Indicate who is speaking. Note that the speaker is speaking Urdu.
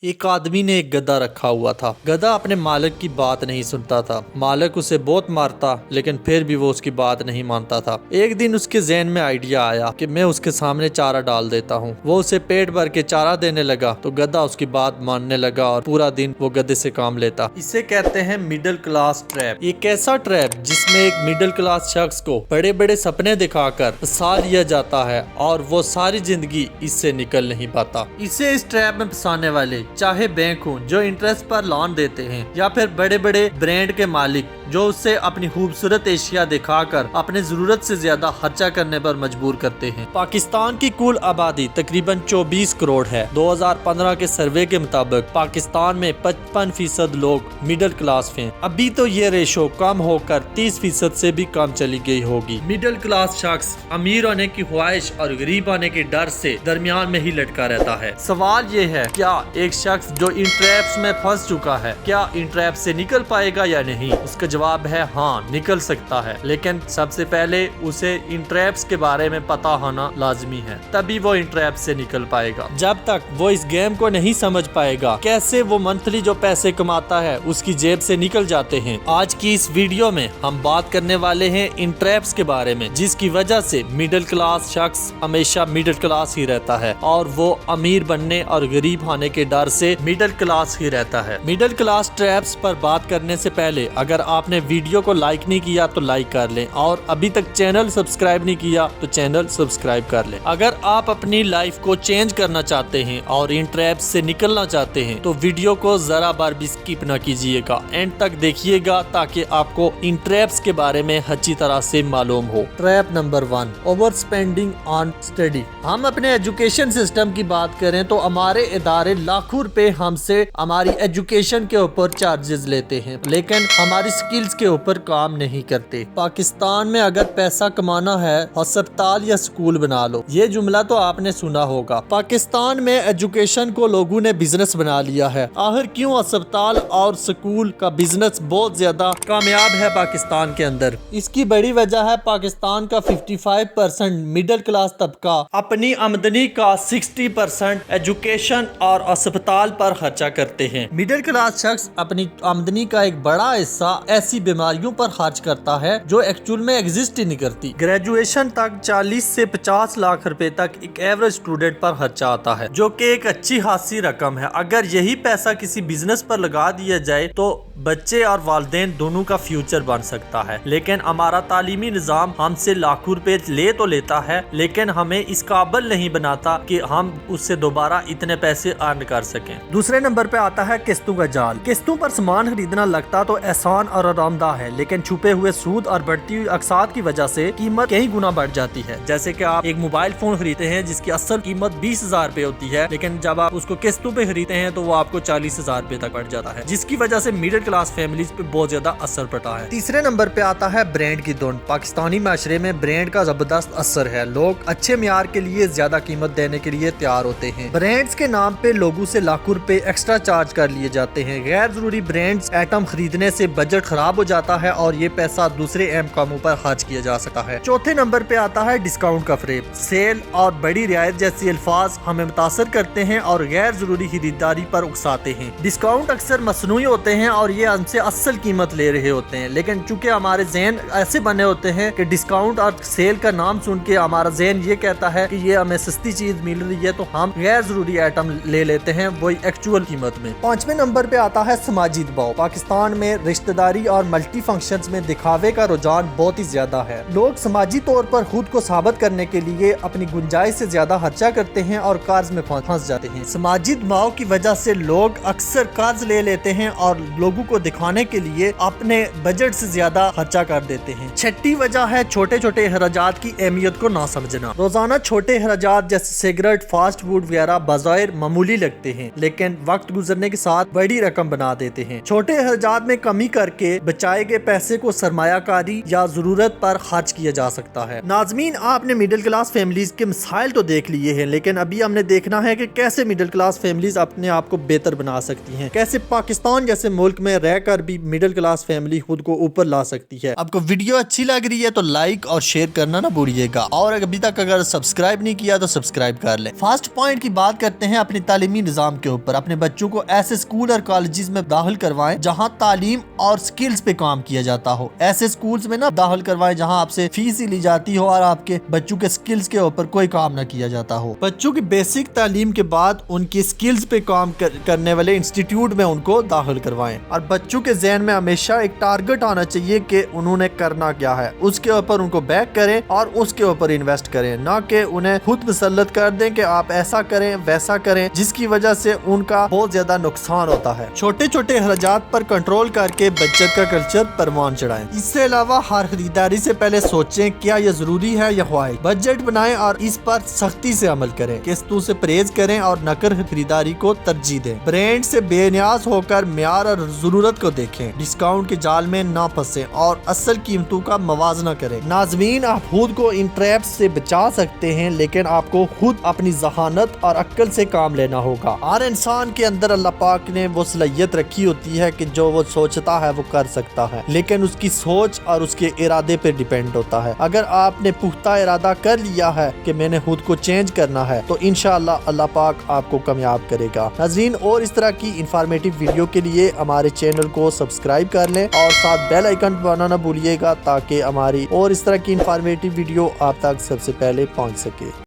Speaker 1: ایک آدمی نے ایک گدھا رکھا ہوا تھا۔ گدھا اپنے مالک کی بات نہیں سنتا تھا۔ مالک اسے بہت مارتا لیکن پھر بھی وہ اس کی بات نہیں مانتا تھا۔ ایک دن اس کے ذہن میں آئیڈیا آیا کہ میں اس کے سامنے چارہ ڈال دیتا ہوں۔ وہ اسے پیٹ بھر کے چارہ دینے لگا تو گدھا اس کی بات ماننے لگا اور پورا دن وہ گدھے سے کام لیتا۔ اسے کہتے ہیں مڈل کلاس ٹریپ۔ ایک ایسا ٹریپ جس میں ایک مڈل کلاس شخص کو بڑے بڑے سپنے دکھا کر پھنسا لیا جاتا ہے اور وہ ساری زندگی اس سے نکل نہیں پاتا۔ اسے اس ٹریپ میں پھنسانے والے چاہے بینک ہوں جو انٹرسٹ پر لون دیتے ہیں یا پھر بڑے بڑے برانڈ کے مالک جو اس سے اپنی خوبصورت اشیاء دکھا کر اپنے ضرورت سے زیادہ خرچہ کرنے پر مجبور کرتے ہیں۔ پاکستان کی کل آبادی تقریباً 24 کروڑ ہے۔ 2015 کے سروے کے مطابق پاکستان میں 55% لوگ مڈل کلاس ہیں۔ ابھی تو یہ ریشو کم ہو کر 30% سے بھی کم چلی گئی ہوگی۔ مڈل کلاس شخص امیر ہونے کی خواہش اور غریب ہونے کے ڈر سے درمیان میں ہی لٹکا رہتا ہے۔ سوال یہ ہے کیا ایک شخص جو ان ٹریپس میں پھنس چکا ہے کیا ان ٹریپس سے نکل پائے گا یا نہیں؟ اس کا جواب ہے ہاں، نکل سکتا ہے، لیکن سب سے پہلے اسے ان ٹریپس کے بارے میں پتا ہونا لازمی ہے، تبھی وہ ان ٹریپس سے نکل پائے گا۔ جب تک وہ اس گیم کو نہیں سمجھ پائے گا کیسے وہ منتھلی جو پیسے کماتا ہے اس کی جیب سے نکل جاتے ہیں۔ آج کی اس ویڈیو میں ہم بات کرنے والے ہیں ان ٹریپس کے بارے میں جس کی وجہ سے مڈل کلاس شخص ہمیشہ مڈل کلاس ہی رہتا ہے اور وہ امیر بننے اور غریب ہونے کے ڈر سے مڈل کلاس ہی رہتا ہے۔ مڈل کلاس ٹریپس پر بات کرنے سے پہلے اگر آپ نے ویڈیو کو لائک نہیں کیا تو لائک کر لیں اور ابھی تک چینل سبسکرائب نہیں کیا تو چینل سبسکرائب کر لیں۔ اگر آپ اپنی لائف کو چینج کرنا چاہتے ہیں اور ان ٹریپس سے نکلنا چاہتے ہیں تو ویڈیو کو ذرا بار بھی سکپ نہ کیجیے گا، اینڈ تک دیکھیے گا تاکہ آپ کو ان ٹریپس کے بارے میں اچھی طرح سے معلوم ہو۔ ٹریپ نمبر 1، اوور سپینڈنگ آن اسٹڈی۔ ہم اپنے ایجوکیشن سسٹم کی بات کریں تو ہمارے ادارے لاکھوں روپے ہم سے ہماری ایجوکیشن کے اوپر چارجز لیتے ہیں لیکن ہماری سکلز کے اوپر کام نہیں کرتے۔ پاکستان میں اگر پیسہ کمانا ہے ہسپتال یا سکول بنا لو، یہ جملہ تو آپ نے سنا ہوگا۔ پاکستان میں ایجوکیشن کو لوگوں نے بزنس بنا لیا ہے۔ آخر کیوں ہسپتال اور سکول کا بزنس بہت زیادہ کامیاب ہے پاکستان کے اندر؟ اس کی بڑی وجہ ہے پاکستان کا 55% مڈل کلاس طبقہ اپنی آمدنی کا 60% ایجوکیشن اور ہسپتال پر خرچہ کرتے ہیں۔ مڈل کلاس شخص اپنی آمدنی کا ایک بڑا حصہ ایسی بیماریوں پر خرچ کرتا ہے جو ایکچول میں ایگزسٹ ہی نہیں کرتی۔ گریجویشن تک 40 سے 50 لاکھ روپے تک ایک ایوریج اسٹوڈنٹ پر خرچہ آتا ہے جو کہ ایک اچھی خاصی رقم ہے۔ اگر یہی پیسہ کسی بزنس پر لگا دیا جائے تو بچے اور والدین دونوں کا فیوچر بن سکتا ہے، لیکن ہمارا تعلیمی نظام ہم سے لاکھوں روپے لے تو لیتا ہے لیکن ہمیں اس قابل نہیں بناتا کہ ہم اس سے دوبارہ اتنے پیسے ارن کر سکیں۔ دوسرے نمبر پہ آتا ہے قسطوں کا جال۔ قسطوں پر سامان خریدنا لگتا تو آسان اور آرام دہ ہے لیکن چھپے ہوئے سود اور بڑھتی ہوئی اقساط کی وجہ سے قیمت کئی گنا بڑھ جاتی ہے۔ جیسے کہ آپ ایک موبائل فون خریدتے ہیں جس کی اصل قیمت 20,000 روپے ہوتی ہے لیکن جب آپ اس کو قسطوں پہ خریدتے ہیں تو وہ آپ کو 40,000 روپے تک بڑھ جاتا ہے، جس کی وجہ سے مڈل کلاس فیملیز پہ بہت زیادہ اثر پڑتا ہے۔ تیسرے نمبر پہ آتا ہے برانڈ کی دھن۔ پاکستانی معاشرے میں برانڈ کا زبردست اثر ہے۔ لوگ اچھے معیار کے لیے زیادہ قیمت دینے کے لیے تیار ہوتے ہیں۔ برانڈز کے نام پہ لوگوں سے لاکھوں روپے ایکسٹرا چارج کر لیے جاتے ہیں۔ غیر ضروری برانڈز آئٹم خریدنے سے بجٹ خراب ہو جاتا ہے اور یہ پیسہ دوسرے اہم کاموں پر خرچ کیا جا سکتا ہے۔ چوتھے نمبر پہ آتا ہے ڈسکاؤنٹ کا فریب۔ سیل اور بڑی رعایت جیسی الفاظ ہمیں متاثر کرتے ہیں اور غیر ضروری خریداری پر اکساتے ہیں۔ ڈسکاؤنٹ اکثر مصنوعی ہوتے ہیں اور یہ ہم سے اصل قیمت لے رہے ہوتے ہیں، لیکن چونکہ ہمارے ذہن ایسے بنے ہوتے ہیں کہ ڈسکاؤنٹ اور سیل کا نام سن کے ہمارا ذہن یہ کہتا ہے کہ یہ ہمیں سستی چیز مل رہی ہے تو ہم غیر ضروری آئٹم لے لیتے ہیں وہی ایکچوئل قیمت میں۔ پانچویں نمبر پہ آتا ہے سماجی دباؤ۔ پاکستان میں رشتہ داری اور ملٹی فنکشنز میں دکھاوے کا رجحان بہت ہی زیادہ ہے۔ لوگ سماجی طور پر خود کو ثابت کرنے کے لیے اپنی گنجائش سے زیادہ خرچہ کرتے ہیں اور قرض میں پھنس جاتے ہیں۔ سماجی دباؤ کی وجہ سے لوگ اکثر قرض لے لیتے ہیں اور لوگوں کو دکھانے کے لیے اپنے بجٹ سے زیادہ خرچہ کر دیتے ہیں۔ چھٹی وجہ ہے چھوٹے چھوٹے اخراجات کی اہمیت کو نہ سمجھنا۔ روزانہ چھوٹے اخراجات جیسے سگریٹ، فاسٹ فوڈ وغیرہ بظاہر معمولی لگتے ہیں لیکن وقت گزرنے کے ساتھ بڑی رقم بنا دیتے ہیں۔ چھوٹے اخراجات میں کمی کر کے بچائے گئے پیسے کو سرمایہ کاری یا ضرورت پر خرچ کیا جا سکتا ہے۔ ناظرین، آپ نے مڈل کلاس فیملیز کے مسائل تو دیکھ لیے ہیں لیکن ابھی ہم نے دیکھنا ہے کہ کیسے مڈل کلاس فیملیز اپنے آپ کو بہتر بنا سکتی ہیں، کیسے پاکستان جیسے ملک میں رہ کر بھی مڈل کلاس فیملی خود کو اوپر لا سکتی ہے۔ آپ کو ویڈیو اچھی لگ رہی ہے تو لائک اور شیئر کرنا نہ بھولیے گا، اور ابھی تک اگر سبسکرائب نہیں کیا تو سبسکرائب کر لیں۔ فرسٹ پوائنٹ کی بات کرتے ہیں اپنے تعلیمی نظام کے اوپر۔ اپنے بچوں کو ایسے اسکول اور کالجز میں داخل کروائیں جہاں تعلیم اور سکلز پہ کام کیا جاتا ہو۔ ایسے اسکولز میں نہ داخل کروائیں جہاں آپ سے فیس ہی لی جاتی ہو اور آپ کے بچوں کے سکلز کے اوپر کوئی کام نہ کیا جاتا ہو۔ بچوں کی بیسک تعلیم کے بعد ان کی سکلز پہ کام کرنے والے انسٹیٹیوٹ میں ان کو داخل کروائیں، اور بچوں کے ذہن میں ہمیشہ ایک ٹارگٹ آنا چاہیے کہ انہوں نے کرنا کیا ہے، اس کے اوپر ان کو بیک کریں اور اس کے اوپر انویسٹ کریں، نہ کہ انہیں خود مسلط کر دیں کہ آپ ایسا کریں ویسا کریں، جس کی وجہ سے ان کا بہت زیادہ نقصان ہوتا ہے۔ چھوٹے چھوٹے اخراجات پر کنٹرول کر کے بچت کا کلچر پروان چڑھائیں۔ اس سے علاوہ ہر خریداری سے پہلے سوچیں کیا یہ ضروری ہے یا خواہش۔ بجٹ بنائیں اور اس پر سختی سے عمل کریں، قسطوں سے پرہیز کریں اور نقد خریداری کو ترجیح دیں۔ برانڈ سے بے نیاز ہو کر معیار اور ضرورت کو دیکھیں، ڈسکاؤنٹ کے جال میں نہ پھنسیں اور اصل قیمتوں کا موازنہ کریں۔ ناظرین، آپ خود کو ان ٹریپس سے بچا سکتے ہیں، لیکن آپ کو خود اپنی ذہانت اور عقل سے کام لینا ہوگا۔ ہر انسان کے اندر اللہ پاک نے وہ صلاحیت رکھی ہوتی ہے کہ جو وہ سوچتا ہے وہ کر سکتا ہے، لیکن اس کی سوچ اور اس کے ارادے پر ڈیپینڈ ہوتا ہے۔ اگر آپ نے پختہ ارادہ کر لیا ہے کہ میں نے خود کو چینج کرنا ہے تو انشاءاللہ اللہ پاک آپ کو کامیاب کرے گا۔ ناظرین، اور اس طرح کی انفارمیٹیو ویڈیو کے لیے ہمارے چینل کو سبسکرائب کر لیں اور ساتھ بیل آئیکن دبانا نہ بھولیے گا تاکہ ہماری اور اس طرح کی انفارمیٹیو ویڈیو آپ تک سب سے پہلے پہنچ سکے۔